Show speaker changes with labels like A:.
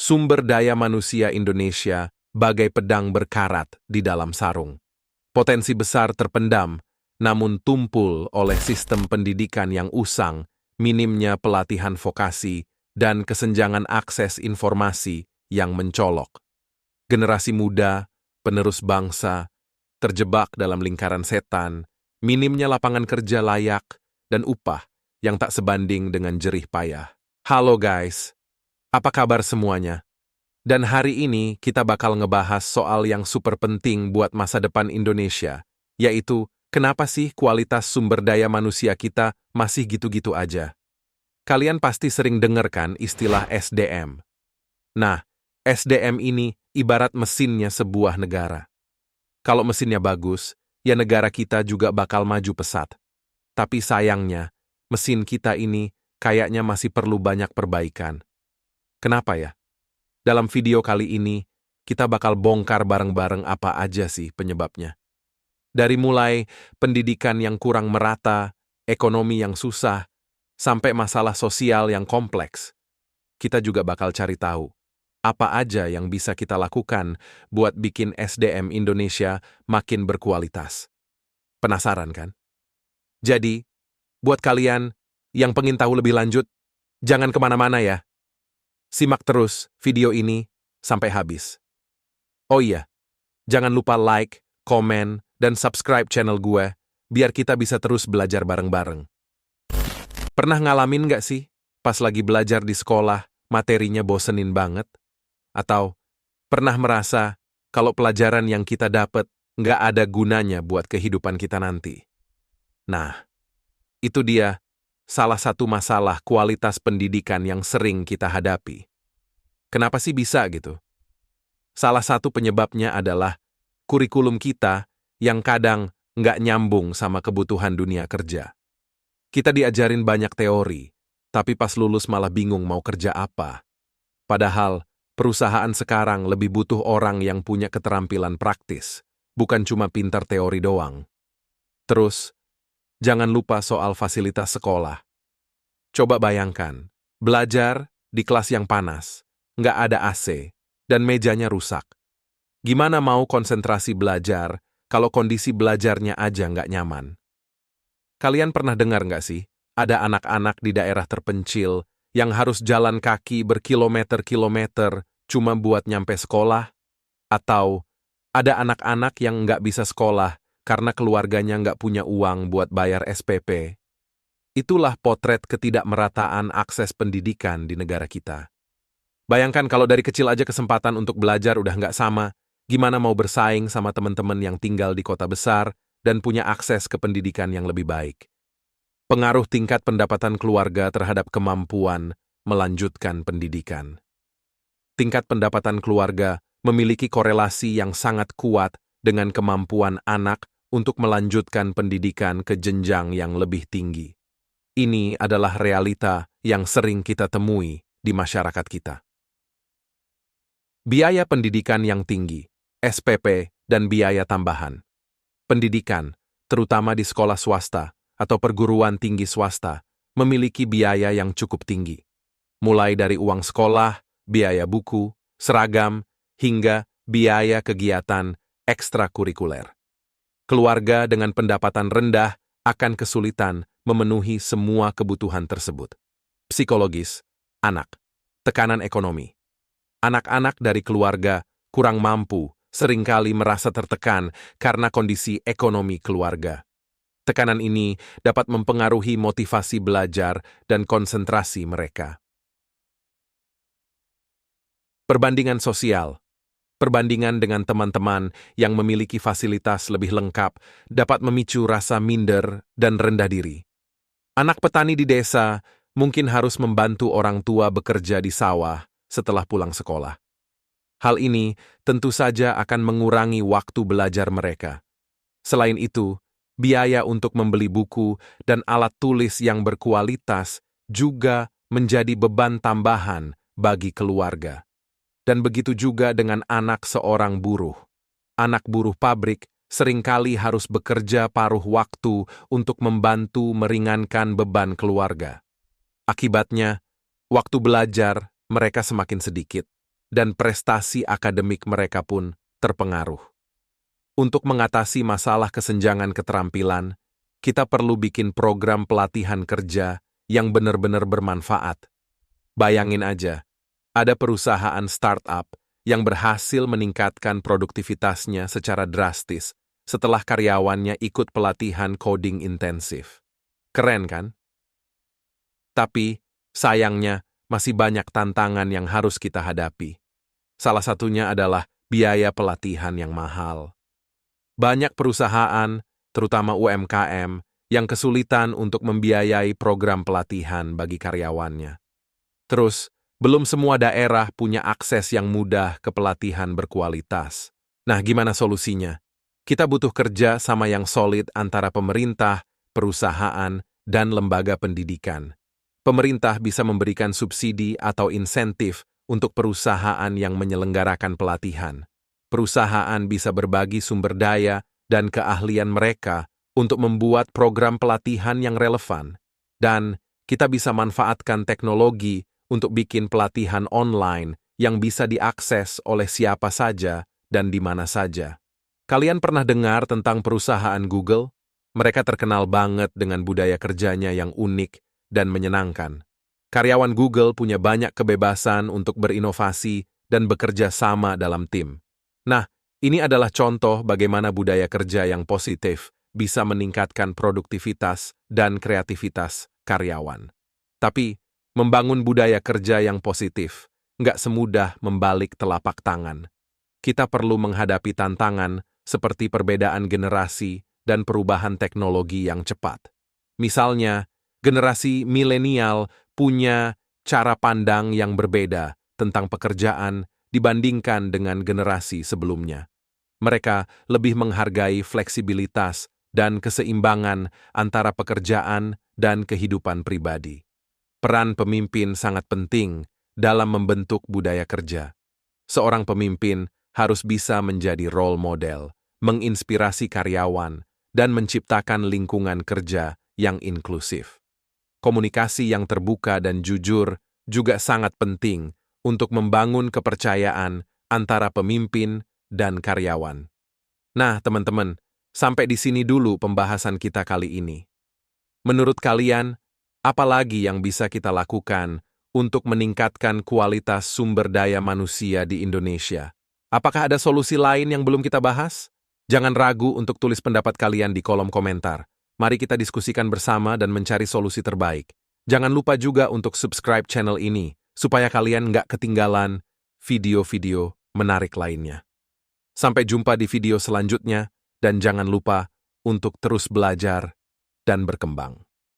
A: Sumber daya manusia Indonesia bagai pedang berkarat di dalam sarung. Potensi besar terpendam, namun tumpul oleh sistem pendidikan yang usang, minimnya pelatihan vokasi, dan kesenjangan akses informasi yang mencolok. Generasi muda, penerus bangsa, terjebak dalam lingkaran setan, minimnya lapangan kerja layak, dan upah yang tak sebanding dengan jerih payah. Halo guys, apa kabar semuanya? Dan hari ini kita bakal ngebahas soal yang super penting buat masa depan Indonesia, yaitu kenapa sih kualitas sumber daya manusia kita masih gitu-gitu aja? Kalian pasti sering dengar kan istilah SDM. Nah, SDM ini ibarat mesinnya sebuah negara. Kalau mesinnya bagus, ya negara kita juga bakal maju pesat. Tapi sayangnya, mesin kita ini kayaknya masih perlu banyak perbaikan. Kenapa ya? Dalam video kali ini, kita bakal bongkar bareng-bareng apa aja sih penyebabnya. Dari mulai pendidikan yang kurang merata, ekonomi yang susah, sampai masalah sosial yang kompleks. Kita juga bakal cari tahu, apa aja yang bisa kita lakukan buat bikin SDM Indonesia makin berkualitas. Penasaran kan? Jadi, buat kalian yang pengen tahu lebih lanjut, jangan kemana-mana ya. Simak terus video ini sampai habis. Oh iya, jangan lupa like, komen, dan subscribe channel gue, biar kita bisa terus belajar bareng-bareng. Pernah ngalamin nggak sih, pas lagi belajar di sekolah, materinya bosenin banget? Atau pernah merasa kalau pelajaran yang kita dapat nggak ada gunanya buat kehidupan kita nanti? Nah, itu dia salah satu masalah kualitas pendidikan yang sering kita hadapi. Kenapa sih bisa gitu? Salah satu penyebabnya adalah kurikulum kita yang kadang nggak nyambung sama kebutuhan dunia kerja. Kita diajarin banyak teori, tapi pas lulus malah bingung mau kerja apa. Padahal, perusahaan sekarang lebih butuh orang yang punya keterampilan praktis, bukan cuma pintar teori doang. Terus, jangan lupa soal fasilitas sekolah. Coba bayangkan, belajar di kelas yang panas, nggak ada AC, dan mejanya rusak. Gimana mau konsentrasi belajar kalau kondisi belajarnya aja nggak nyaman? Kalian pernah dengar nggak sih, ada anak-anak di daerah terpencil yang harus jalan kaki berkilometer-kilometer cuma buat nyampe sekolah? Atau ada anak-anak yang nggak bisa sekolah karena keluarganya nggak punya uang buat bayar SPP? Itulah potret ketidakmerataan akses pendidikan di negara kita. Bayangkan kalau dari kecil aja kesempatan untuk belajar udah nggak sama, gimana mau bersaing sama teman-teman yang tinggal di kota besar dan punya akses ke pendidikan yang lebih baik. Pengaruh tingkat pendapatan keluarga terhadap kemampuan melanjutkan pendidikan. Tingkat pendapatan keluarga memiliki korelasi yang sangat kuat dengan kemampuan anak untuk melanjutkan pendidikan ke jenjang yang lebih tinggi. Ini adalah realita yang sering kita temui di masyarakat kita. Biaya pendidikan yang tinggi, SPP, dan biaya tambahan. Pendidikan, terutama di sekolah swasta atau perguruan tinggi swasta, memiliki biaya yang cukup tinggi. Mulai dari uang sekolah, biaya buku, seragam, hingga biaya kegiatan ekstrakurikuler. Keluarga dengan pendapatan rendah akan kesulitan memenuhi semua kebutuhan tersebut. Psikologis, anak, tekanan ekonomi. Anak-anak dari keluarga kurang mampu, seringkali merasa tertekan karena kondisi ekonomi keluarga. Tekanan ini dapat mempengaruhi motivasi belajar dan konsentrasi mereka. Perbandingan sosial. Perbandingan dengan teman-teman yang memiliki fasilitas lebih lengkap dapat memicu rasa minder dan rendah diri. Anak petani di desa mungkin harus membantu orang tua bekerja di sawah setelah pulang sekolah. Hal ini tentu saja akan mengurangi waktu belajar mereka. Selain itu, biaya untuk membeli buku dan alat tulis yang berkualitas juga menjadi beban tambahan bagi keluarga. Dan begitu juga dengan anak seorang buruh. Anak buruh pabrik seringkali harus bekerja paruh waktu untuk membantu meringankan beban keluarga. Akibatnya, waktu belajar mereka semakin sedikit. dan prestasi akademik mereka pun terpengaruh. Untuk mengatasi masalah kesenjangan keterampilan, kita perlu bikin program pelatihan kerja yang benar-benar bermanfaat. Bayangin aja, ada perusahaan startup yang berhasil meningkatkan produktivitasnya secara drastis setelah karyawannya ikut pelatihan coding intensif. Keren kan? Tapi, sayangnya, masih banyak tantangan yang harus kita hadapi. Salah satunya adalah biaya pelatihan yang mahal. Banyak perusahaan, terutama UMKM, yang kesulitan untuk membiayai program pelatihan bagi karyawannya. Terus, belum semua daerah punya akses yang mudah ke pelatihan berkualitas. Nah, gimana solusinya? Kita butuh kerja sama yang solid antara pemerintah, perusahaan, dan lembaga pendidikan. Pemerintah bisa memberikan subsidi atau insentif untuk perusahaan yang menyelenggarakan pelatihan. Perusahaan bisa berbagi sumber daya dan keahlian mereka untuk membuat program pelatihan yang relevan. Dan kita bisa manfaatkan teknologi untuk bikin pelatihan online yang bisa diakses oleh siapa saja dan di mana saja. Kalian pernah dengar tentang perusahaan Google? Mereka terkenal banget dengan budaya kerjanya yang unik dan menyenangkan. Karyawan Google punya banyak kebebasan untuk berinovasi dan bekerja sama dalam tim. Nah, ini adalah contoh bagaimana budaya kerja yang positif bisa meningkatkan produktivitas dan kreativitas karyawan. Tapi, membangun budaya kerja yang positif nggak semudah membalik telapak tangan. Kita perlu menghadapi tantangan seperti perbedaan generasi dan perubahan teknologi yang cepat. Misalnya, generasi milenial punya cara pandang yang berbeda tentang pekerjaan dibandingkan dengan generasi sebelumnya. Mereka lebih menghargai fleksibilitas dan keseimbangan antara pekerjaan dan kehidupan pribadi. Peran pemimpin sangat penting dalam membentuk budaya kerja. Seorang pemimpin harus bisa menjadi role model, menginspirasi karyawan, dan menciptakan lingkungan kerja yang inklusif. Komunikasi yang terbuka dan jujur juga sangat penting untuk membangun kepercayaan antara pemimpin dan karyawan. Nah, teman-teman, sampai di sini dulu pembahasan kita kali ini. Menurut kalian, apa lagi yang bisa kita lakukan untuk meningkatkan kualitas sumber daya manusia di Indonesia? Apakah ada solusi lain yang belum kita bahas? Jangan ragu untuk tulis pendapat kalian di kolom komentar. Mari kita diskusikan bersama dan mencari solusi terbaik. Jangan lupa juga untuk subscribe channel ini, supaya kalian nggak ketinggalan video-video menarik lainnya. Sampai jumpa di video selanjutnya, dan jangan lupa untuk terus belajar dan berkembang.